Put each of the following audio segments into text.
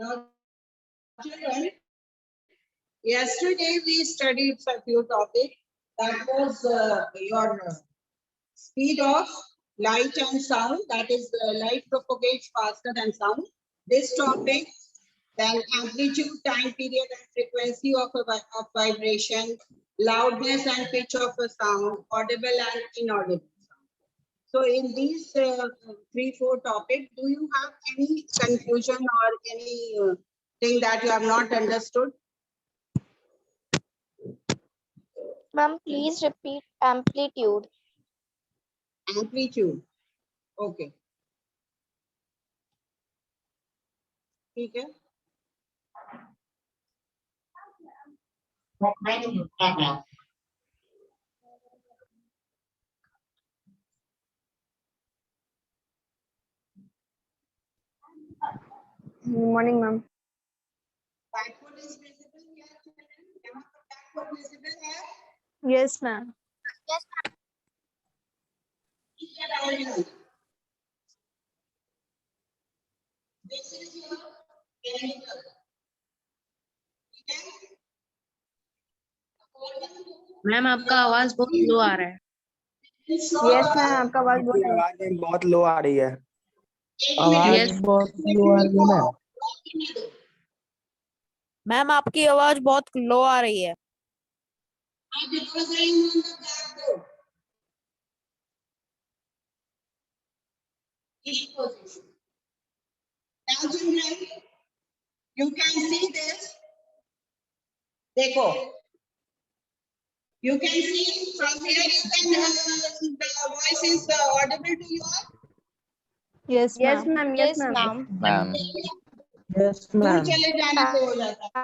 Now, children, yesterday we studied a few topics. That was your speed of light and sound. That is, light propagates faster than sound. This topic, then amplitude, time period, and frequency of vibration, loudness and pitch of a sound, audible and inaudible. So in these 3-4 topics, do you have any confusion or any thing that you have not understood? Ma'am, please repeat amplitude. Amplitude. Okay. ठीक है. Good morning, ma'am. Backward is visible here, children. यहाँ पर backward visible है. Yes, ma'am. Yes, ma'am. ठीक है, diagonal. This is your perimeter. ठीक है. Ma'am आपका आवाज बहुत लो आ रहा है. Yes, ma'am. आपका आवाज बहुत लो आ रही है. Yes. बहुत लो आ रही है मैम. मैम आपकी आवाज बहुत लो आ रही है. Because I am on the blackboard. In position. Now, children, you can see this. देखो. You can see from here. You can the voice is audible to you all. Yes, ma'am. Yes, Yes, ma'am. ma'am. Yes दूर ma'am. चले जाने से हो जाता है.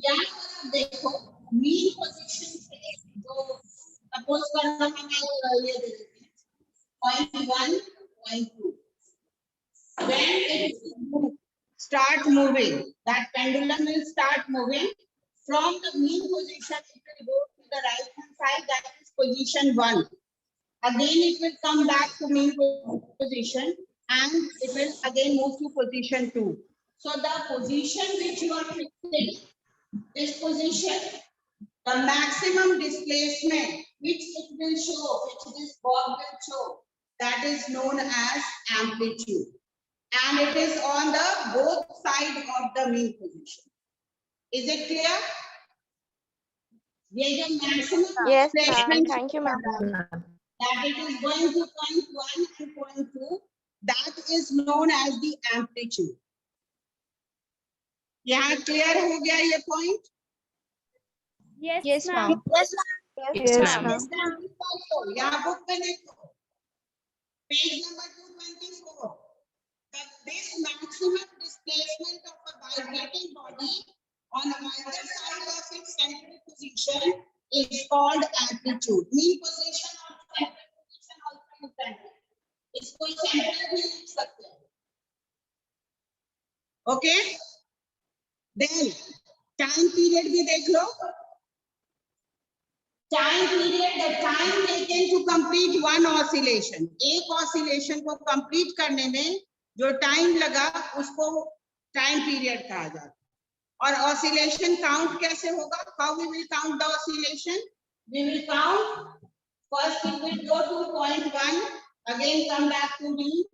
यहाँ पर आप देखो मीन पोजीशन से जो सपोज करना हमें ये दे देते हैं 0.1 0.2. When it start moving, that pendulum will start moving from the mean position. It will go to the right hand side. That is position 1. Again, it will come back to mean position and it will again move to position 2. So the position which you are fixing, this position, the maximum displacement which it will show, which this bob will show, that is known as amplitude. And it is on the both side of the mean position. Is it clear? ये जो maximum Yes, ma'am. displacement Thank you, ma'am. that it is going to 0.1 and 0.2, that is known as the amplitude. यहाँ clear हो गया ये point? Yes, ma'am. Yes, ma'am. Yes, ma'am. यहाँ book में देखो. Page number 224. That this maximum displacement of a vibrating body on either side of its central position is called amplitude. Mean position or central position also you can do. इसको central भी लिख सकते हैं. Okay? Then time period भी देख लो. Time period, the time taken to complete one oscillation. एक oscillation को complete करने में जो time लगा उसको time period कहा जाता है. और oscillation count कैसे होगा? How we will count the oscillation? We will count. First it will go to 0.1, again come back to mean,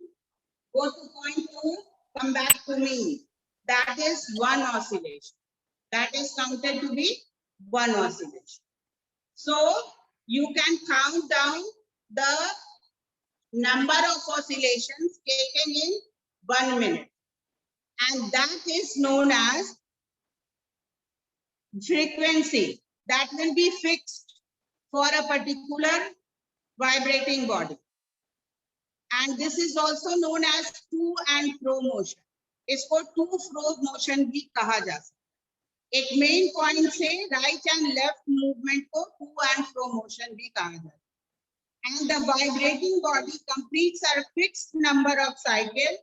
go to 0.2, come back to mean. That is one oscillation. That is counted to be one oscillation. So you can count down the number of oscillations taken in 1 minute. And that is known as frequency. That will be fixed for a particular vibrating body. And this is also known as to and fro motion. इसको to fro motion भी कहा जा सकता है. एक main point से right and left movement को to and fro motion भी कहा जाता है. And the vibrating body completes a fixed number of cycles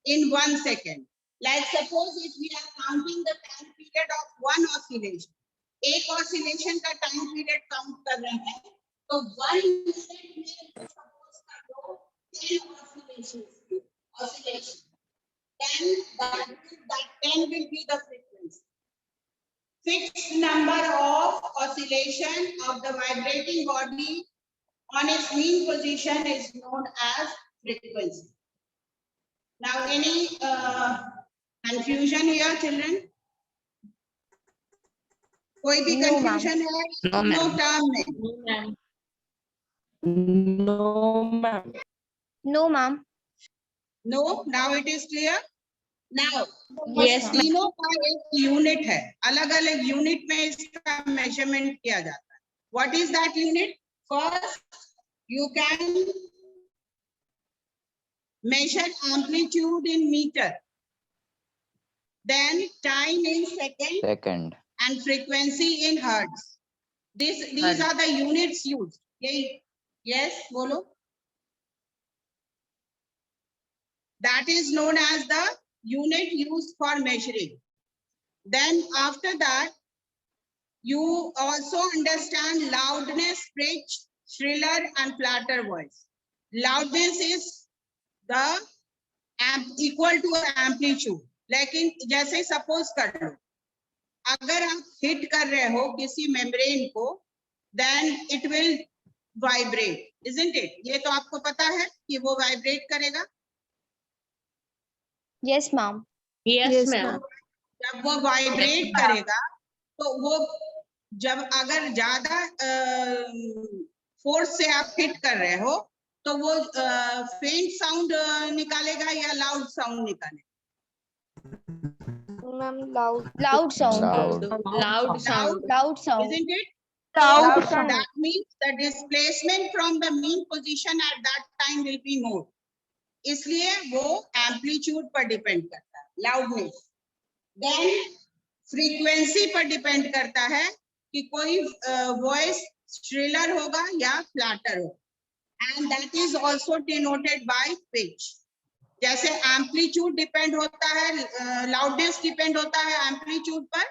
in 1 second. Like suppose if we are counting the time period of one oscillation, एक oscillation का time period count कर रहे हैं, तो 1 instant में suppose कर लो 10 oscillations. Then then that 10 will be the frequency. Fixed number of oscillation of the vibrating body on its mean position is known as frequency. Now, any confusion here, children? कोई भी No, ma'am. confusion है? No, ma'am. No term में. No, ma'am. No, ma'am. No, ma'am. No, now it is clear. Now, Yes, ma'am. तीनों का एक unit है, अलग अलग यूनिट में इसका मेजरमेंट किया जाता है. What is that unit? First, you can measure amplitude in meter, then time in second, and frequency in hertz. These are the units used. Yes, bolo. That is known as the unit used for measuring. Then after that, you also understand loudness, pitch, shriller and flatter voice. Loudness is the equal to amplitude. लेकिन जैसे suppose कर लो, अगर आप hit कर रहे हो किसी membrane को, then it will vibrate, isn't it? ये तो आपको पता है कि वो वाइब्रेट करेगा. Yes, ma'am. Yes, Yes, ma'am. ma'am. जब वो वाइब्रेट करेगा तो वो जब अगर ज्यादा फोर्स से आप हिट कर रहे हो तो वो फेंट साउंड निकालेगा या लाउड साउंड निकालेगा. Ma'am, loud sound. Loud sound. Loud sound. Isn't it? Loud So sound. that means the displacement from the mean position at that time will be more. इसलिए वो एम्पलीट्यूड पर डिपेंड करता है, loudness. Then frequency पर depend करता है कि कोई वॉइस श्रिलर होगा या फ्लैटर होगा. And that is also denoted by pitch. जैसे एम्पलीट्यूड डिपेंड होता है, लाउडनेस डिपेंड होता है एम्पलीट्यूड पर,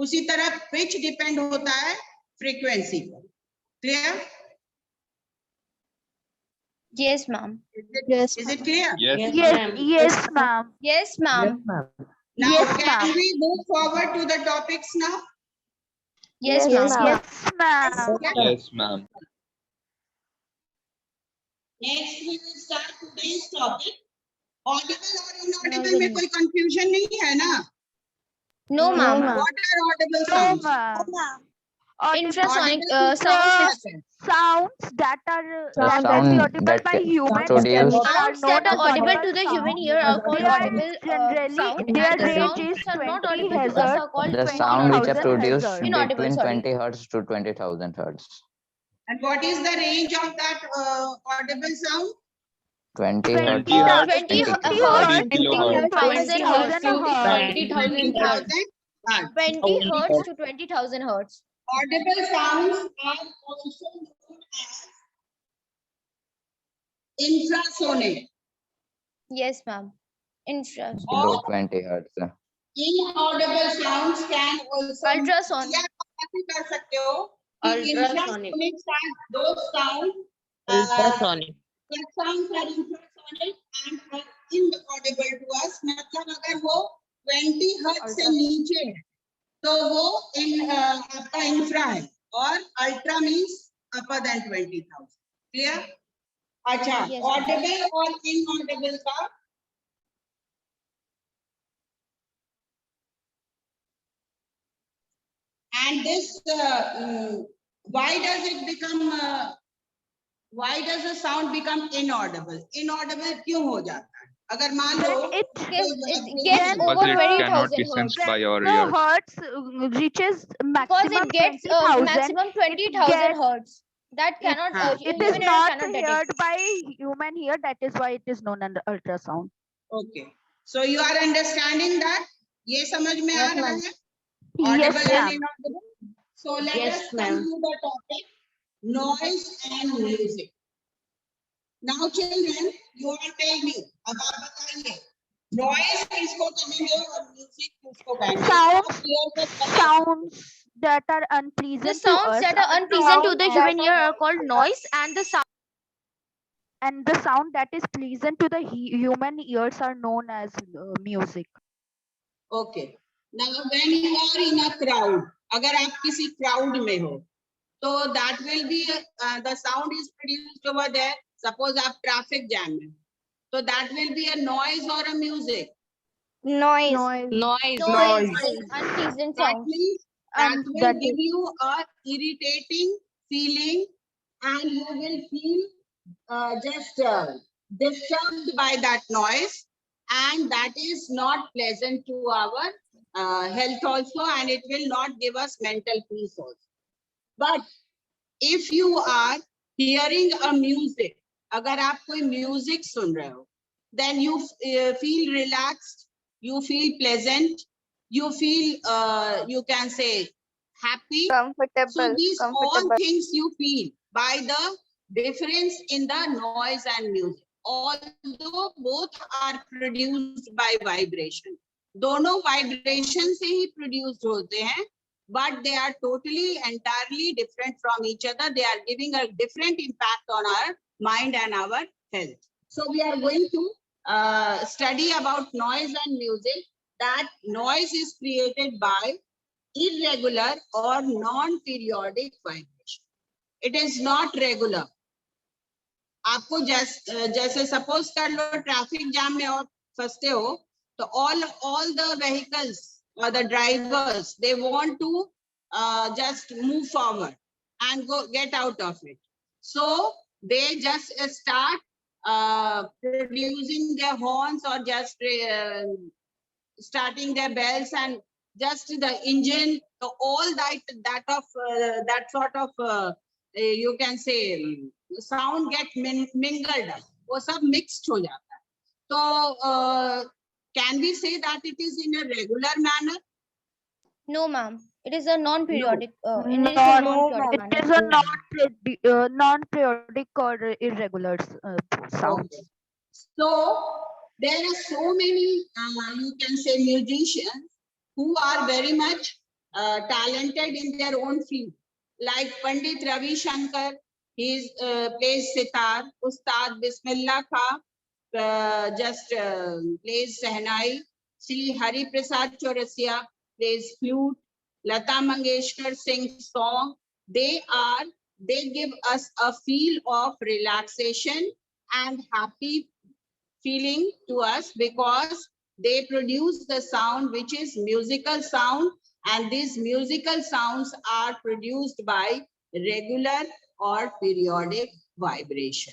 उसी तरह पिच डिपेंड होता है फ्रीक्वेंसी पर. Clear? Yes, ma'am. Yes, Is it clear? Yes, yes, ma'am. yes, ma'am. Yes, ma'am. Yes, ma'am. Now Yes, can ma'am. we move forward to the topics now? Yes, Yes, ma'am. yes, ma'am. Yes, ma'am. Next we will start today's topic. Audible और inaudible में कोई confusion नहीं है ना? No, ma'am. ma'am. What are audible No, sounds? ma'am. Infrasonic Audible sounds. Sounds that are Sound audible that by can humans produce- Sounds that are audible to the sound. human ear are called They are audible generally sound, their and the range sounds is which are not 20 audible to us are called The sound which are 20,000 produced hertz. Inaudible, between sorry. 20 hertz to 20,000 hertz. And what is the range of that audible sound? 20 20 hertz. hertz. 20 hertz. hertz, 20,000 20,000 hertz, 20,000 hertz. 20 hertz to 20,000 hertz. Audible sounds are also known as infrasonic. Yes, ma'am. Infrasonic. Below 20 hertz. Inaudible sounds can also Ultrasonic. या आप ऐसे कर सकते हो कि Ultrasonic. infrasonic sound, those sound Ultrasonic. that sounds are infrasonic and are inaudible to us. मतलब अगर वो 20 hertz से नीचे है तो वो आपका इंफ्रा है, और ultra means upper than 20,000. Clear? अच्छा, Yes. ऑडिबल और इनऑडिबल का and this why does it become why does the sound become inaudible? Inaudible क्यों हो जाता है? अगर मान लो When it It gets Because over it cannot 20,000 be hertz. sensed by your the ears. hertz reaches Because maximum it gets 20,000, maximum 20,000 gets- hertz. That cannot, it it human is ear not cannot detect. heard by human ear. That is why it is known as ultrasound. okay, so you are understanding that? ये समझ में आ रहा है? Yes, Audible and ma'am. inaudible. So let Yes, us ma'am. come to the topic noise and music. Now children, you are telling me, अब आप बताइए noise किसको कहेंगे और music किसको कहेंगे? Sounds- आप clear cut बताइए. Sounds that are unpleasant The to sounds us that are unpleasant to the sounds human that ear are called noise, and the sound And the sound that is pleasant to the human ears are known as music. Okay. Now when you are in a crowd, अगर आप किसी crowd में हो, so that will be the sound is produced over there. Suppose आप traffic jam में, so that will be a noise or a music. Noise. Noise. Noise. Noise. Noise. Unpleasant That sound. means that And will that give you a irritating feeling, and you will feel just disturbed by that noise, and that is not pleasant to our health also, and it will not give us mental peace also. But if you are hearing a music, अगर आप कोई music सुन रहे हो, then you feel relaxed, you feel pleasant, you feel you can say happy. Comfortable. So these all Comfortable. things you feel by the difference in the noise and music. Although both are produced by vibration, दोनों vibration से ही produced होते हैं, but they are totally entirely different from each other. They are giving a different impact on our mind and our health. So we are going to study about noise and music. That noise is created by irregular or non-periodic vibration. It is not regular. आपको जैसे suppose कर लो traffic jam में और फंसते हो, तो all the vehicles or the drivers, they want to just move forward and get out of it. So they just start producing their horns or just starting their bells, and just the engine, so all that sort of you can say sound get mingled up, वो सब mixed हो जाता है. So can we say that it is in a regular manner? No, ma'am. It is a non-periodic. It is a No, non-periodic it is manner. a non-periodic or irregular sound. Okay. So there are so many you can say musicians who are very much talented in their own field, like Pandit Ravi Shankar. He plays sitar. Ustad Bismillah Khan just plays sehnai. Sri Hari Prasad Chaurasia plays flute. Lata Mangeshkar sings song. They give us a feel of relaxation and happy feeling to us, because they produce the sound which is musical sound, and these musical sounds are produced by regular or periodic vibration,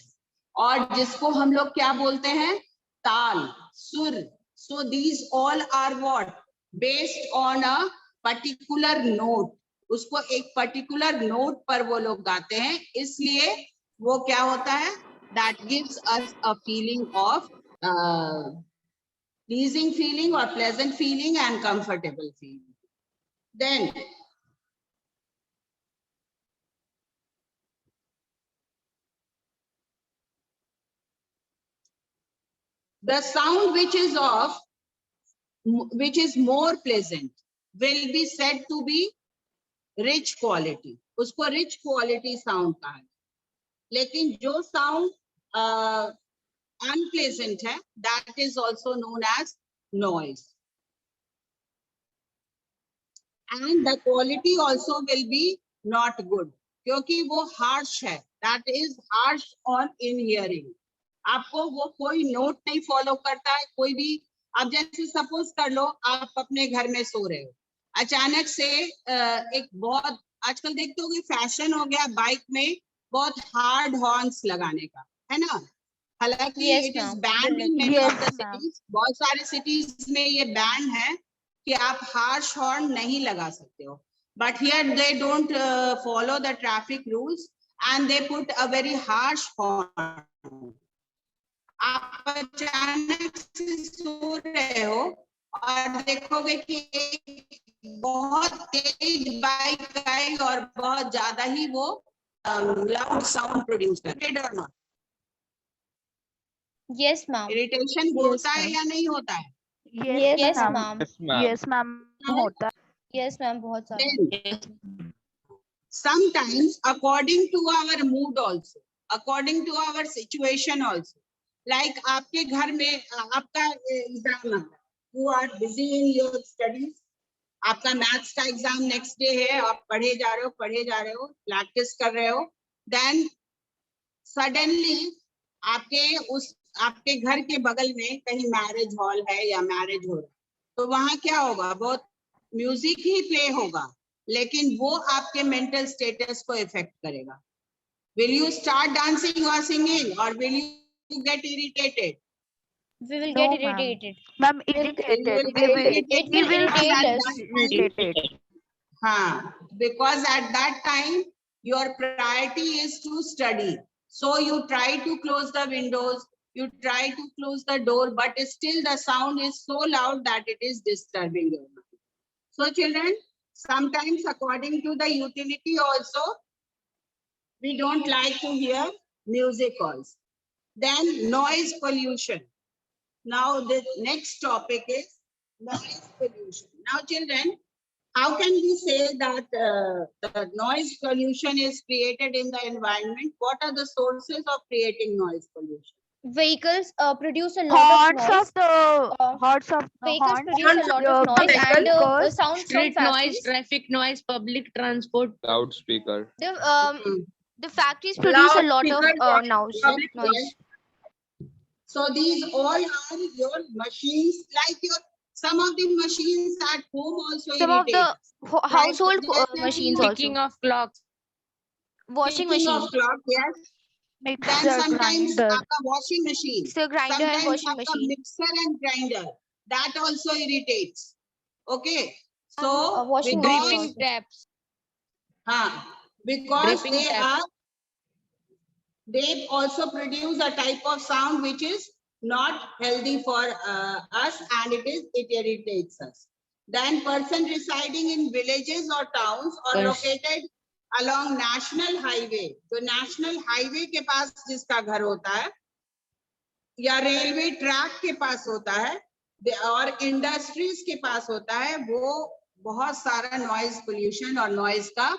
और जिसको हम लोग क्या बोलते हैं, ताल, सुर. So these all are what? Based on a particular note. उसको एक particular note पर वो लोग गाते हैं, इसलिए वो क्या होता है, that gives us a feeling of pleasing feeling or pleasant feeling and comfortable feeling. Then the sound which is more pleasant will be said to be rich quality. उसको rich quality sound कहा है. लेकिन जो sound unpleasant है, that is also known as noise. And the quality also will be not good, क्योंकि वो harsh है. That is harsh on in hearing. आपको वो कोई नोट नहीं फॉलो करता है, कोई भी. आप जैसे सपोज कर लो, आप अपने घर में सो रहे हो, अचानक से एक बहुत, आजकल देखते होगे फैशन हो गया बाइक में बहुत हार्ड हॉर्न्स लगाने का, है ना. हालांकि it is band in many of the cities. बहुत सारे सिटीज में ये बैंड है कि आप हार्श हॉर्न नहीं लगा सकते हो, but here they don't follow the traffic rules and they put a very harsh horn. आप अचानक से सो रहे हो और देखोगे कि एक बहुत तेज बाइक आई और बहुत ज्यादा ही वो लाउड साउंड प्रोड्यूस करती है. Not Yes, ma'am. इरिटेशन होता है या नहीं होता है? Yes, ma'am. Yes, ma'am. होता है. Yes, ma'am. बहुत Then ज़्यादा. sometimes according to our mood also, according to our situation also. Like आपके घर में आपका एग्जाम है, you are busy in your studies, आपका मैथ्स का एग्जाम नेक्स्ट डे है, आप पढ़े जा रहे हो, प्रैक्टिस कर रहे हो, देन सडनली आपके घर के बगल में कहीं मैरिज हॉल है या मैरिज हो रहा है, तो वहां क्या होगा, बहुत म्यूजिक ही प्ले होगा, लेकिन वो आपके मेंटल स्टेटस को इफेक्ट करेगा. Will you start dancing or singing, or will you get irritated? We will No, get ma'am. irritated. Ma'am, You will irritated. get We will, irritated. It will we will Because irritate at us. that time- irritated. because at that time your priority is to study, so you try to close the windows, you try to close the door, but still the sound is so loud that it is disturbing your mind. So children, sometimes according to the utility also, we don't like to hear music also. Then noise pollution. Now the next topic is noise pollution. Now children, how can we say that the noise pollution is created in the environment? What are the sources of creating noise pollution? Vehicles produce a lot Horns of noise. of the horns of the Vehicles horns. produce a lot of noise, and because sounds from Street noise, factories. traffic noise, public transport. Loudspeaker. The factories produce a lot of Loudspeakers, noise. public Noise. So these all are your machines, like your some of the machines at home also Some of irritate. the household Like, machines Ticking also. of clocks. Washing ticking machine, of clock, yes. Then mixer, sometimes grinder. आपका washing machine, mixer, grinder, and sometimes washing आपका machine. mixer and grinder, that also irritates. Okay, And, so washing because, machine Dripping taps. because Dripping taps. they also produce a type of sound which is not healthy for us, and it irritates us. Then person residing in villages or towns or Yes. located along national highway, तो national highway के पास जिसका घर होता है या railway track के पास होता है और इंडस्ट्रीज के पास होता है, वो बहुत सारा नॉइज पोल्यूशन और नॉइज का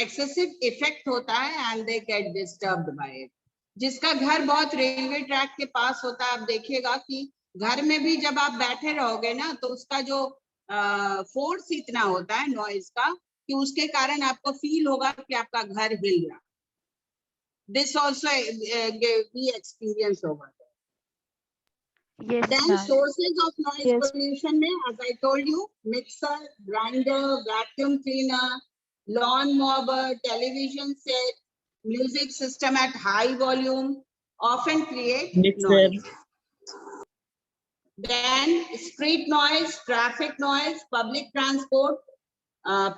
एक्सेसिव इफेक्ट होता है, and they get disturbed by it. जिसका घर बहुत रेलवे ट्रैक के पास होता है, आप देखिएगा कि घर में भी जब आप बैठे रहोगे ना, तो उसका जो फोर्स इतना होता है नॉइज का कि उसके कारण आपको फील होगा कि आपका घर हिल रहा. दिस ऑल्सो वी एक्सपीरियंस होगा. Yes, Then ma'am. sources of noise Yes. pollution में, as I told you, mixer, grinder, vacuum cleaner, lawn mower, television set, music system at high volume often create noise. Then street noise, traffic noise, public transport,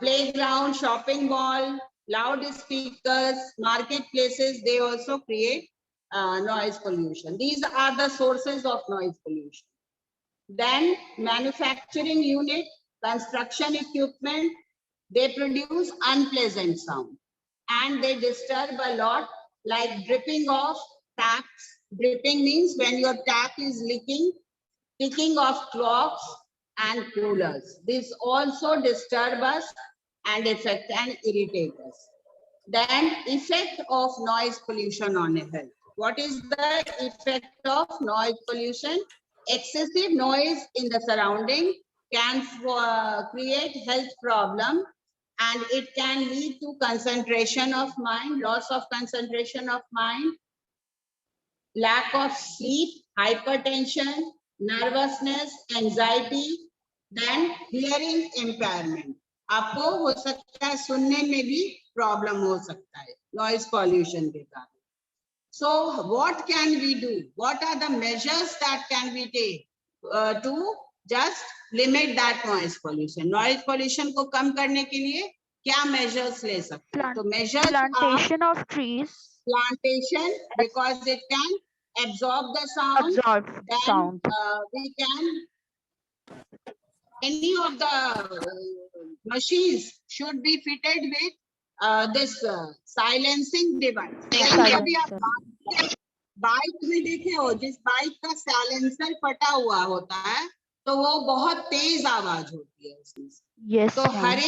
playground, shopping mall, loudspeakers, marketplaces, they also create noise pollution. These are the sources of noise pollution. Then manufacturing unit, construction equipment, they produce unpleasant sound and they disturb a lot, like dripping of taps. Dripping means when your tap is leaking, ticking of clocks and coolers. This also disturb us and affect and irritate us. Then effect of noise pollution on health. What is the effect of noise pollution? Excessive noise in the surrounding can create health problem, and it can lead to concentration of mind, loss of concentration of mind, lack of sleep, hypertension, nervousness, anxiety, then hearing impairment. आपको हो सकता है सुनने में भी problem हो सकता है नॉइज पॉल्यूशन के कारण. So what can we do? What are the measures that can we take to just limit that noise pollution? Noise pollution को कम करने के लिए क्या measures ले सकते हैं? तो measures are Plantation of trees. plantation, because it can absorb the sound. Absorb Then sound. we can, any of the machines should be fitted with this silencing device. जैसे अभी आप बाइक में देखे हो, जिस बाइक का साइलेंसर फटा हुआ होता है तो वो बहुत तेज आवाज होती है उसमें. Yes, तो ma'am. हर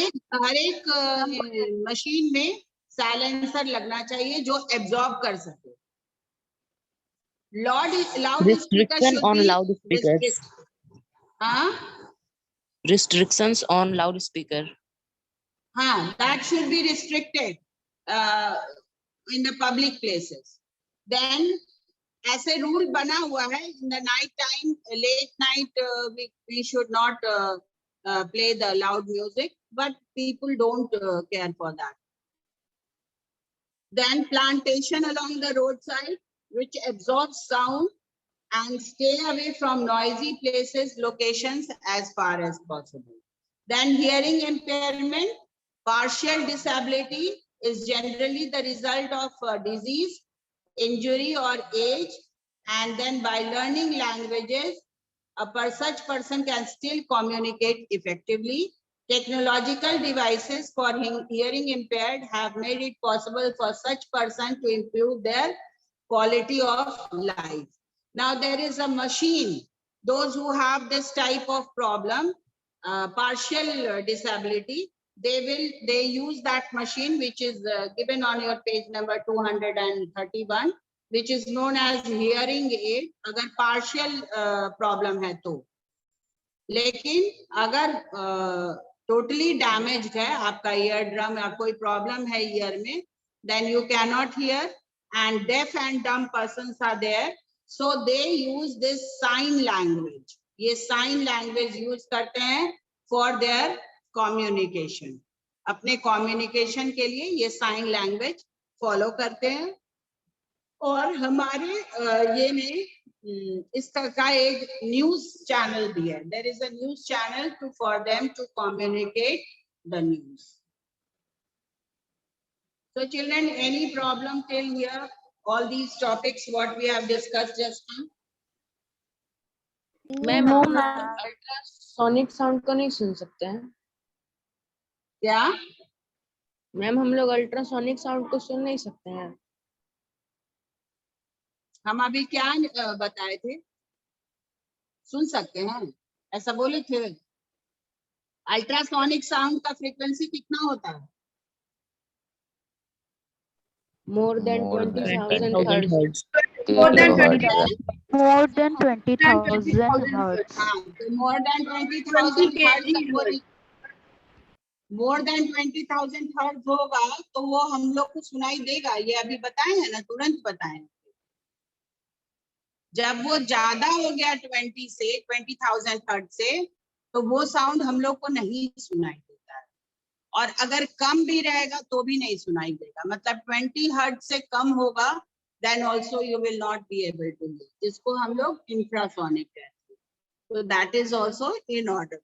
एक मशीन में साइलेंसर लगना चाहिए जो एब्जॉर्ब कर सके. Loud speaker Restriction should on be loudspeakers. हाँ, Restrictions on loudspeaker. हाँ, that should be restricted in the public places. Then ऐसे rule बना हुआ है, in the night time, late night, we should not play the loud music, but people don't care for that. Then plantation along the roadside, which absorbs sound and stay away from noisy places, locations as far as possible. Then hearing impairment, partial disability is generally the result of disease, injury or age, and then by learning languages, such person can still communicate effectively. Technological devices for hearing impaired have made it possible for such person to improve their quality of life. Now there is a machine. Those who have this type of problem, partial disability, they use that machine which is given on your page number 231, which is known as hearing aid. अगर partial problem है तो, लेकिन अगर totally damaged है आपका eardrum या कोई problem है ear में, then you cannot hear, and deaf and dumb persons are there, so they use this sign language. ये sign language use करते हैं for their communication. अपने communication के लिए ये sign language follow करते हैं. और हमारे ये में इस तरह का एक न्यूज चैनल भी है. There is a news channel for them to communicate the news. So children, any problem till here? All these topics what we have discussed just now? Ma'am No, हम ma'am. अल्ट्रासोनिक साउंड को नहीं सुन सकते हैं. क्या? Ma'am हम लोग ultrasonic sound को सुन नहीं सकते हैं. हम अभी क्या बताए थे? सुन सकते हैं, ऐसा बोले थे. अल्ट्रासोनिक साउंड का फ्रीक्वेंसी कितना होता है? More than More than 20,000 20,000 hertz. More than 20,000 More than 20,000 hertz. हाँ, तो more than 20,000 hertz, more than 20,000 hertz होगा तो वो हम लोग को सुनाई देगा. ये अभी बताए हैं ना, तुरंत बताए. जब वो ज्यादा हो गया 20,000 hertz से, तो वो साउंड हम लोग को नहीं सुनाई देता है. और अगर कम भी रहेगा तो भी नहीं सुनाई देगा. मतलब 20 hertz से कम होगा, then also you will not be able to hear, जिसको हम लोग infrasonic कहते हैं. So that is also inaudible.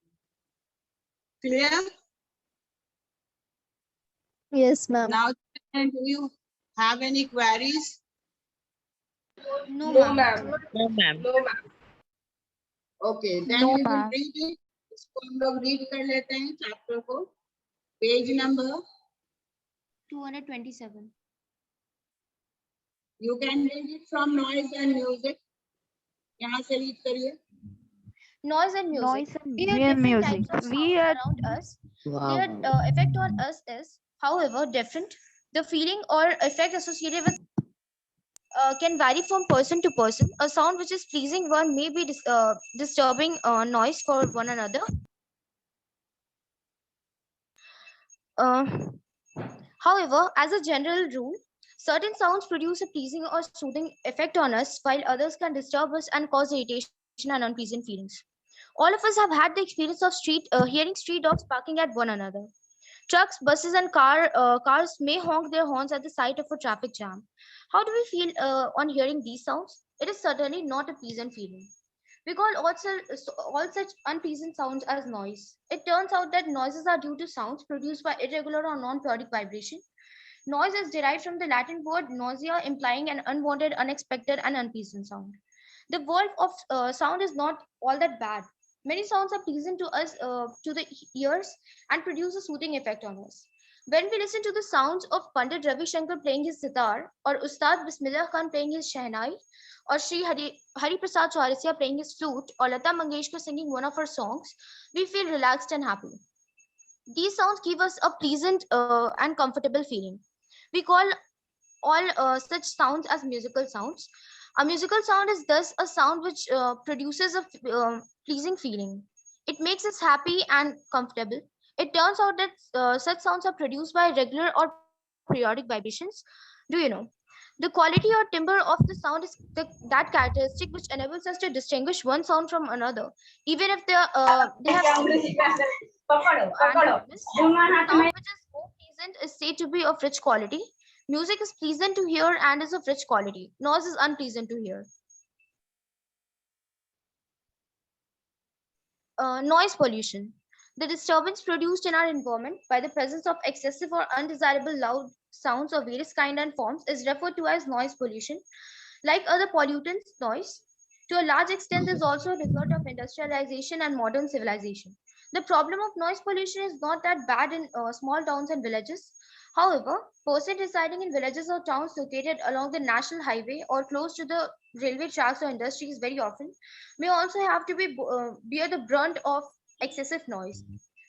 Clear? Yes, ma'am. Now, do you have any queries? No, ma'am. No, ma'am. Okay, then No, we will ma'am. read it. इसको हम लोग read कर लेते हैं chapter को. Page number 227. you can read it from noise and music. यहाँ से read करिए. Noise and music. Noise and We hear different music. types of We sound are around us. Wow. Their effect on us is, however, different. The feeling or effect associated with can vary from person to person. A sound which is pleasing one may be disturbing noise for one another. However, as a general rule, certain sounds produce a pleasing or soothing effect on us, while others can disturb us and cause irritation and unpleasant feelings. All of us have had the experience of hearing street dogs barking at one another. Trucks, buses, and cars may honk their horns at the sight of a traffic jam. How do we feel on hearing these sounds? It is certainly not a pleasant feeling. We call all such unpleasant sounds as noise. It turns out that noises are due to sounds produced by irregular or non-periodic vibration. Noise is derived from the Latin word nausea, implying an unwanted, unexpected, and unpleasant sound. The world of sound is not all that bad. Many sounds are pleasant to us, to the ears, and produce a soothing effect on us. When we listen to the sounds of Pandit Ravi Shankar playing his sitar, or Ustad Bismillah Khan playing his shehnai, or Sri Hari Prasad Chaurasia playing his flute, or Lata Mangeshkar singing one of her songs, we feel relaxed and happy. These sounds give us a pleasant and comfortable feeling. We call all such sounds as musical sounds. A musical sound is thus a sound which produces a pleasing feeling. It makes us happy and comfortable. It turns out that such sounds are produced by regular or periodic vibrations. Do you know? The quality or timbre of the sound is that characteristic which enables us to distinguish one sound from another, even if they have similar and loudness. A sound which is more pleasant is said to be of rich quality. Music is pleasant to hear and is of rich quality. Noise is unpleasant to hear. Noise pollution. The disturbance produced in our environment by the presence of excessive or undesirable loud sounds of various kind and forms is referred to as noise pollution. Like other pollutants, noise, to a large extent, is also a result of industrialization and modern civilization. The problem of noise pollution is not that bad in small towns and villages. However, persons residing in villages or towns located along the national highway or close to the railway tracks or industries very often may also have to bear the brunt of excessive noise.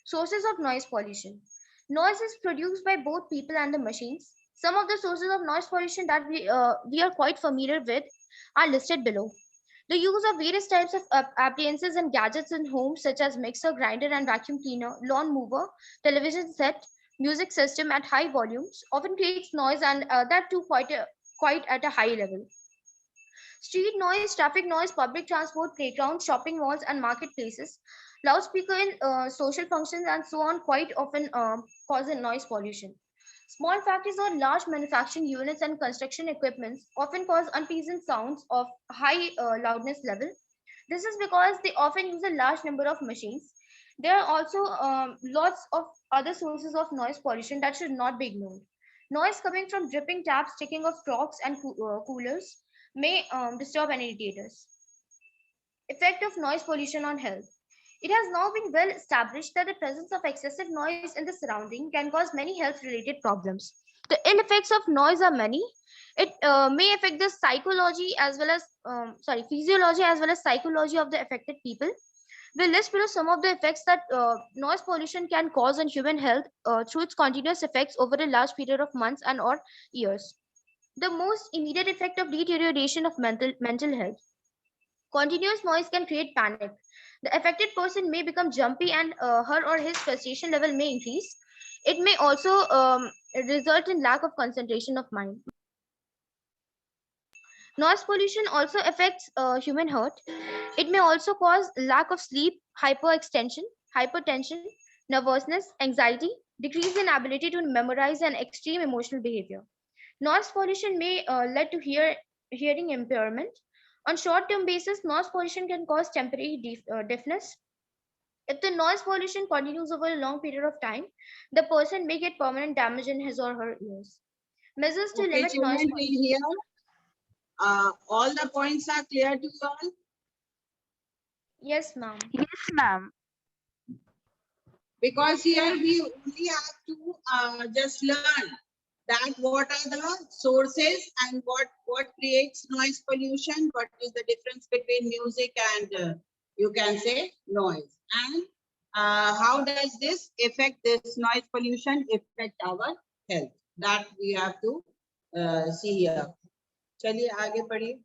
Sources of noise pollution. Noise is produced by both people and the machines. Some of the sources of noise pollution that we are quite familiar with are listed below. The use of various types of appliances and gadgets in homes, such as mixer, grinder, and vacuum cleaner, lawn mower, television set, music system at high volumes, often creates noise, and that too quite at a high level. Street noise, traffic noise, public transport, playgrounds, shopping malls, and marketplaces, loudspeaker in social functions, and so on quite often cause a noise pollution. Small factories or large manufacturing units and construction equipments often cause unpleasant sounds of high loudness level. This is because they often use a large number of machines. There are also lots of other sources of noise pollution that should not be ignored. Noise coming from dripping taps, ticking of clocks, and coolers may disturb and irritate us. Effect of noise pollution on health. It has now been well established that the presence of excessive noise in the surrounding can cause many health related problems. The ill effects of noise are many. It may affect the physiology as well as psychology of the affected people. We list below some of the effects that noise pollution can cause on human health through its continuous effects over a large period of months and or years. The most immediate effect of deterioration of mental health. Continuous noise can create panic. The affected person may become jumpy and her or his frustration level may increase. It may also result in lack of concentration of mind. Noise pollution also affects human health. It may also cause lack of sleep, hyperextension, hypertension, nervousness, anxiety, decrease in ability to memorize, and extreme emotional behavior. Noise pollution may lead to hearing impairment. On short-term basis, noise pollution can cause temporary deafness. If the noise pollution continues over a long period of time, the person may get permanent damage in his or her ears. Measures to Okay, limit noise children, pollution. till here, all the points are clear to you all? Yes, ma'am. Yes, ma'am. Because here we only have to just learn that what are the sources and what creates noise pollution, what is the difference between music and you can say noise, and how does this affect this noise pollution affect our health, that we have to see here. चलिए आगे पढ़िए.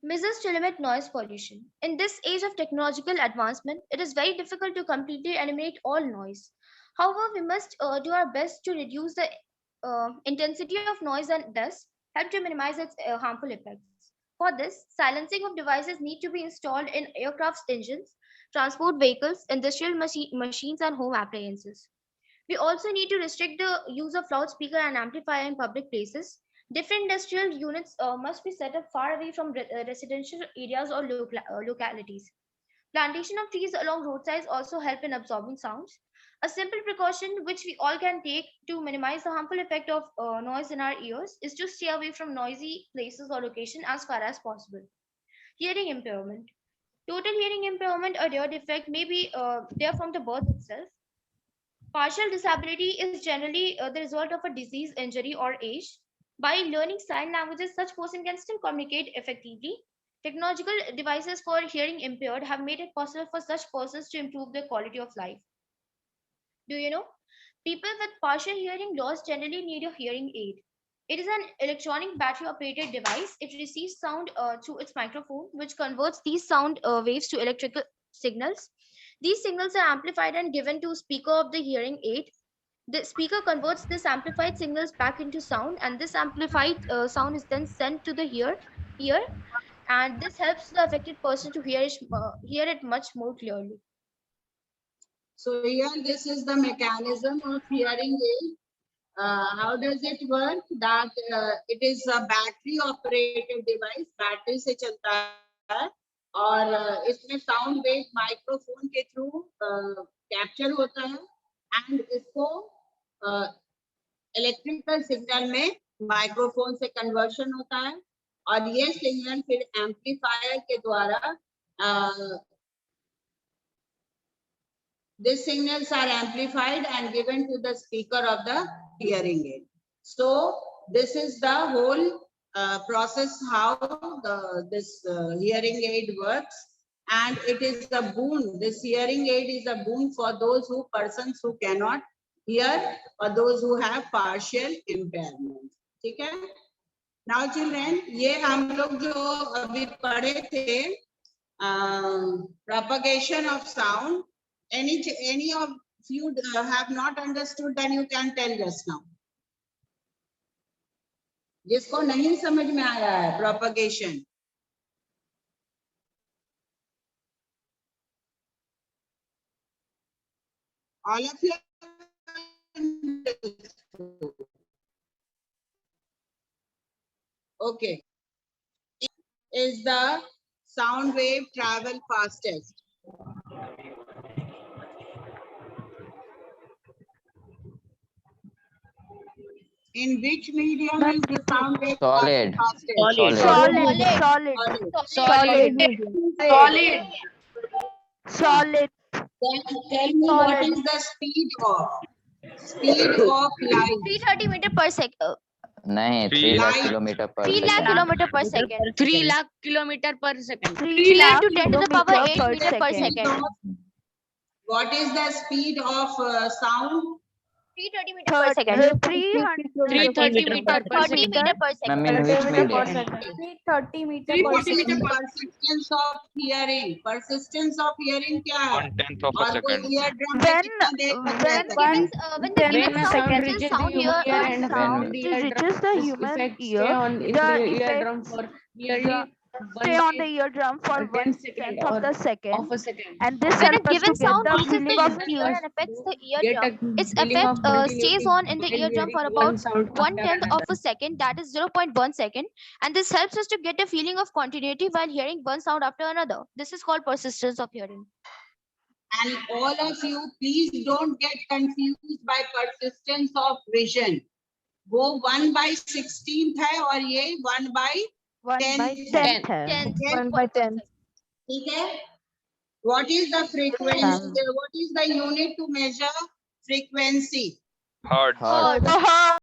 Measures to limit noise pollution. In this age of technological advancement, it is very difficult to completely eliminate all noise. However, we must do our best to reduce the intensity of noise and thus help to minimize its harmful effects. For this, silencing of devices need to be installed in aircraft engines, transport vehicles, industrial machines, and home appliances. We also need to restrict the use of loudspeaker and amplifier in public places. Different industrial units must be set up far away from residential areas or localities. Plantation of trees along roadsides also help in absorbing sounds. A simple precaution which we all can take to minimize the harmful effect of noise in our ears is to stay away from noisy places or location as far as possible. Hearing impairment. Total hearing impairment or ear defect may be there from the birth itself. Partial disability is generally the result of a disease, injury, or age. By learning sign languages, such person can still communicate effectively. Technological devices for hearing impaired have made it possible for such persons to improve their quality of life. Do you know? People with partial hearing loss generally need a hearing aid. It is an electronic battery operated device. It receives sound through its microphone, which converts these sound waves to electrical signals. These signals are amplified and given to speaker of the hearing aid. The speaker converts this amplified signals back into sound, and this amplified sound is then sent to the ear, and this helps the affected person to hear it much more clearly. So here, this is the mechanism of hearing aid. How does it work? That it is a battery operated device, battery से चलता है और इसमें sound wave microphone के through capture होता है and इसको electrical signal में माइक्रोफोन से कन्वर्शन होता है और ये सिग्नल फिर एम्पलीफायर के द्वारा these signals are amplified and given to the speaker of the hearing aid. So this is the whole process how this hearing aid works, and it is a boon. This hearing aid is a boon for those persons who cannot hear or those who have partial impairment. ठीक है? Now children, ये हम लोग जो अभी पढ़े थे propagation of sound. Any of you have not understood, then you can tell just now. जिसको नहीं समझ में आया है propagation. All of you. Okay. Is the sound wave travel fastest? In which medium is the sound wave Solid. fastest? Solid. Solid. Tell me what is the speed of light? 330 meter per second. नहीं 3 lakh kilometer per 3 lakh second. kilometer per second. 3 lakh kilometer per second. 3 into 10 to the power 8 meter per second. What is the speed of sound? 330 meter per second. 330 meter per 30 second. meter per second. Ma'am, in which medium? 330 meter 340 per meter second. persistence of hearing. Persistence of hearing क्या है? 1/10 of a और कोई second. eardrum में कितना देर तक रहता है? When the When given a sound sound reaches reaches the sound human ear ear, and sound the reaches eardrum, the this human effect ear, stay on in the the eardrum effects for nearly stay on the eardrum for 1/10 1/10 of the second, of a second. and this when a helps us to given get sound the reaches the feeling of human ear ear. and affects the Get eardrum, a its feeling effect of stays continuity on in the while eardrum for hearing about one sound after 1/10 of another. a second, that is 0.1 second, and this helps us to get a feeling of continuity while hearing one sound after another. This is called persistence of hearing. And all of you, please don't get confused by persistence of vision. वो 1/16 है और ये 1/10 है. 1/10 1/10. ठीक है? What is the frequency? What is the unit to measure frequency? Hertz. Hertz. Hertz.